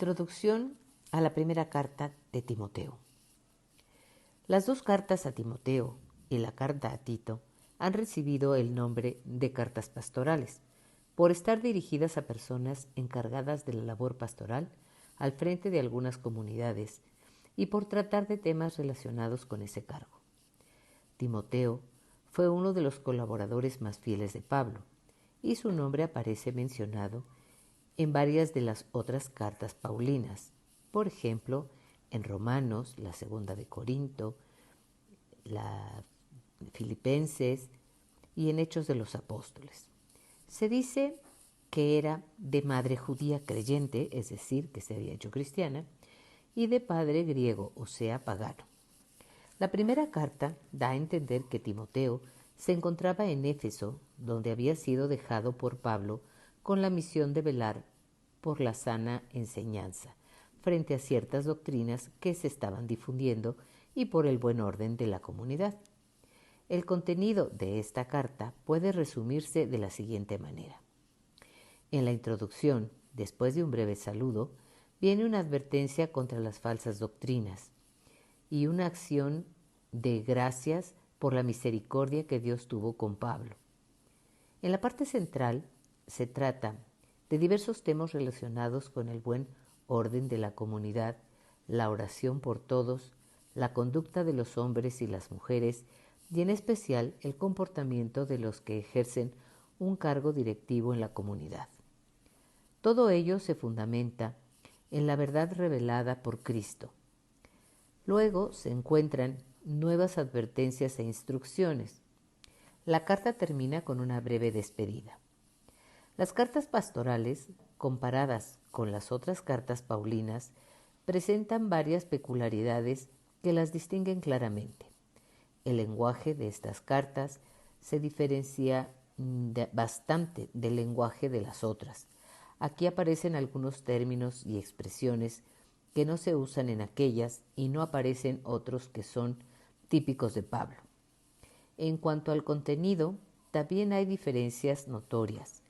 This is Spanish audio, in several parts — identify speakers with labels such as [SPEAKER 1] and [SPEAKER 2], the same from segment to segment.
[SPEAKER 1] Introducción a la primera carta de Timoteo. Las dos cartas a Timoteo y la carta a Tito han recibido el nombre de cartas pastorales, por estar dirigidas a personas encargadas de la labor pastoral al frente de algunas comunidades y por tratar de temas relacionados con ese cargo. Timoteo fue uno de los colaboradores más fieles de Pablo, y su nombre aparece mencionado en varias de las otras cartas paulinas, por ejemplo, en Romanos, la segunda de Corinto, la Filipenses y en Hechos de los Apóstoles. Se dice que era de madre judía creyente, es decir, que se había hecho cristiana, y de padre griego, o sea, pagano. La primera carta da a entender que Timoteo se encontraba en Éfeso, donde había sido dejado por Pablo con la misión de velar por la sana enseñanza frente a ciertas doctrinas que se estaban difundiendo y por el buen orden de la comunidad. El contenido de esta carta puede resumirse de la siguiente manera. En la introducción, después de un breve saludo, viene una advertencia contra las falsas doctrinas y una acción de gracias por la misericordia que Dios tuvo con Pablo. En la parte central se trata de diversos temas relacionados con el buen orden de la comunidad, la oración por todos, la conducta de los hombres y las mujeres y en especial el comportamiento de los que ejercen un cargo directivo en la comunidad. Todo ello se fundamenta en la verdad revelada por Cristo. Luego se encuentran nuevas advertencias e instrucciones. La carta termina con una breve despedida. Las cartas pastorales, comparadas con las otras cartas paulinas, presentan varias peculiaridades que las distinguen claramente. El lenguaje de estas cartas se diferencia bastante del lenguaje de las otras. Aquí aparecen algunos términos y expresiones que no se usan en aquellas y no aparecen otros que son típicos de Pablo. En cuanto al contenido, también hay diferencias notorias.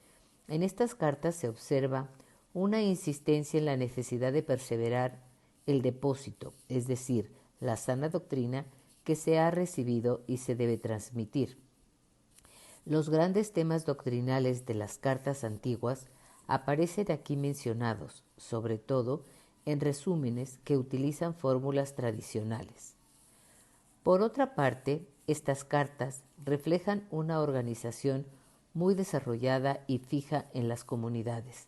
[SPEAKER 1] En estas cartas se observa una insistencia en la necesidad de perseverar el depósito, es decir, la sana doctrina que se ha recibido y se debe transmitir. Los grandes temas doctrinales de las cartas antiguas aparecen aquí mencionados, sobre todo en resúmenes que utilizan fórmulas tradicionales. Por otra parte, estas cartas reflejan una organización muy desarrollada y fija en las comunidades.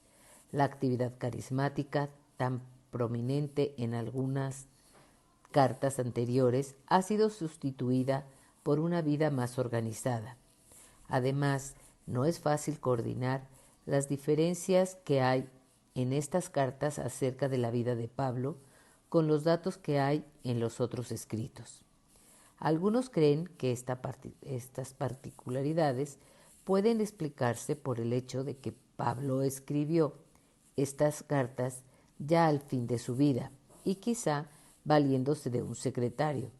[SPEAKER 1] La actividad carismática, tan prominente en algunas cartas anteriores, ha sido sustituida por una vida más organizada. Además, no es fácil coordinar las diferencias que hay en estas cartas acerca de la vida de Pablo con los datos que hay en los otros escritos. Algunos creen que estas particularidades pueden explicarse por el hecho de que Pablo escribió estas cartas ya al fin de su vida y quizá valiéndose de un secretario.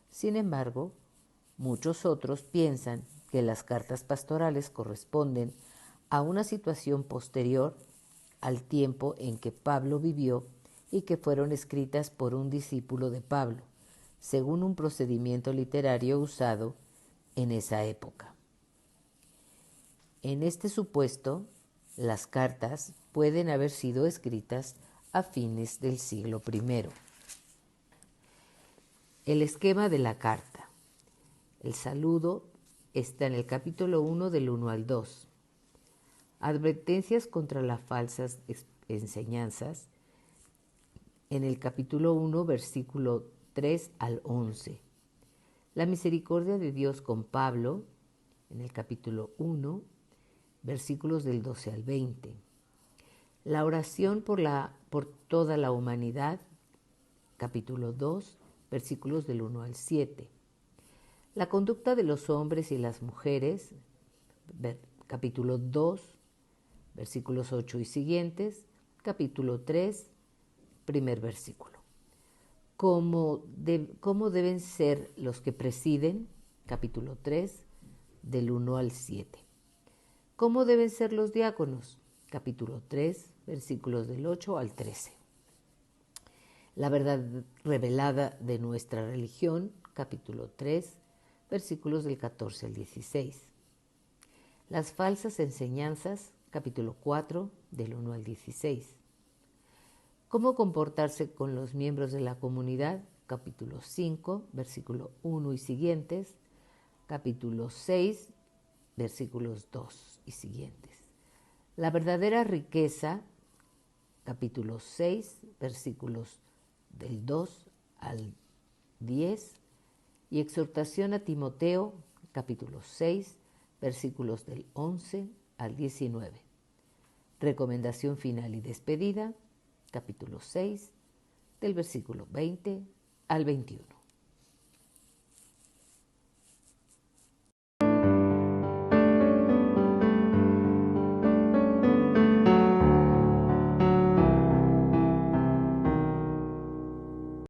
[SPEAKER 1] Sin embargo, muchos otros piensan que las cartas pastorales corresponden a una situación posterior al tiempo en que Pablo vivió y que fueron escritas por un discípulo de Pablo, según un procedimiento literario usado en esa época. En este supuesto, las cartas pueden haber sido escritas a fines del siglo I. El esquema de la carta. El saludo está en el capítulo 1 del 1 al 2. Advertencias contra las falsas enseñanzas en el capítulo 1, versículo 3 al 11. La misericordia de Dios con Pablo en el capítulo 1, versículos del 12 al 20. La oración por toda la humanidad, capítulo 2, versículos del 1 al 7. La conducta de los hombres y las mujeres, capítulo 2, versículos 8 y siguientes, capítulo 3, primer versículo. ¿Cómo deben ser los que presiden? Capítulo 3, del 1 al 7. ¿Cómo deben ser los diáconos? Capítulo 3, versículos del 8 al 13. La verdad revelada de nuestra religión, capítulo 3, versículos del 14 al 16. Las falsas enseñanzas, capítulo 4, del 1 al 16. Cómo comportarse con los miembros de la comunidad, capítulo 5, versículo 1 y siguientes, capítulo 6, versículos 2 y siguientes. La verdadera riqueza, capítulo 6, versículos del 2 al 10, y exhortación a Timoteo, capítulo 6, versículos del 11 al 19. Recomendación final y despedida, capítulo 6, del versículo 20 al 21.